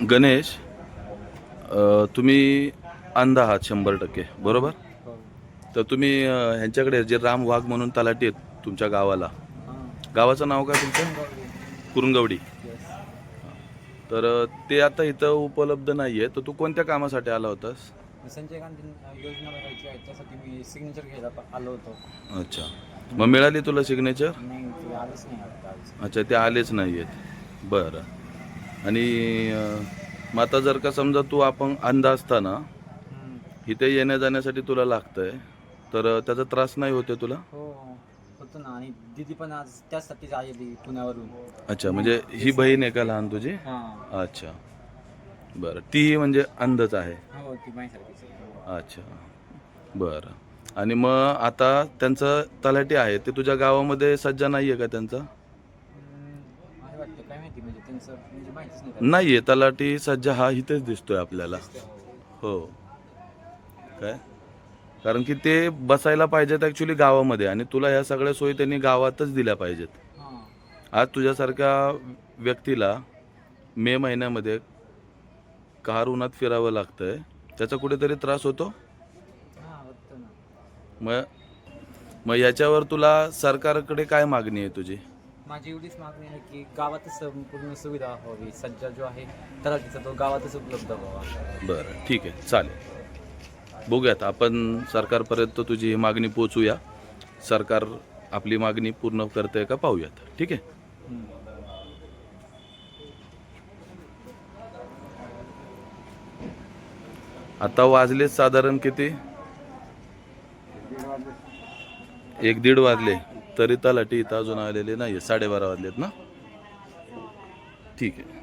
गणेश, तुम्ही अंध आहात 100%, बरोबर? हो. तर तुम्ही ह्यांच्याकडे जे राम वाघ म्हणून तलाठी आहेत तुमच्या गावाला, हां. गावाचं नाव काय तुमचं? कुरुंदवाडी. कुरुंगवडी. येस. तर ते आता इथं उपलब्ध नाहीये, तर तू कोणत्या कामासाठी आला होतास? संजय गांधी योजना बघायची आहे, त्यासाठी मी सिग्नेचर घ्यायला आलो होतो. अच्छा, मग मिळाली तुला सिग्नेचर? नाही, ते आलंच नाही आता आज. अच्छा, ते आलेच नाही आहेत. बरं. आणि मग आता जर का समजा तू आपण अंध असताना इथे येण्या जाण्यासाठी तुला लागतंय, तर त्याचा त्रास नाही होते तुला? हो, होतो ना. आणि दीदी पण आज त्यासाठीच आलेली पुण्यावरून. अच्छा, म्हणजे ही बहीण आहे का लहान तुझी? हां. अच्छा, बरं. ती म्हणजे अंधच आहे? हो, ती माझ्यासारखीच आहे. अच्छा, बरं. आणि मग आता त्यांचं तलाठी आहे ते तुझ्या गावामध्ये सज्जा नाही आहे का त्यांचा? मला वाटतं, काय माहिती, म्हणजे त्यांचं म्हणजे माहितीच नाही त्याला. नाही आहे, तलाठी सज्जा हा इथेच दिसतोय आपल्याला. हो, काय? कारण की ते बसायला पाहिजेत ॲक्च्युली गावामध्ये, आणि तुला ह्या सगळ्या सोयी त्यांनी गावातच दिल्या पाहिजेत. हां. आज तुझ्यासारख्या व्यक्तीला मे महिन्यामध्ये कार उन्हात फिरावं लागतंय, त्याचा कुठेतरी त्रास होतो. हां, होतं ना. मग मग याच्यावर तुला सरकारकडे काय मागणी आहे तुझी? माझी एवढीच मागणी आहे की गावातच पूर्ण सुविधा हवी. सज्जा जो आहे तलाठीचा, तो गावातच उपलब्ध व्हावा. बरं, ठीक आहे, चालेल. बघूयात, आपण सरकारपर्यंत तुझी ही मागणी पोचूया. सरकार आपली मागणी पूर्ण करतंय का पाहूयात, ठीक आहे? हं. आता वाजले साधारण किती? 1-1:30 वाजले, तरी तलाठी इथं अजून आलेले नाही आहे. 12:30 वाजलेत ना? ठीक आहे.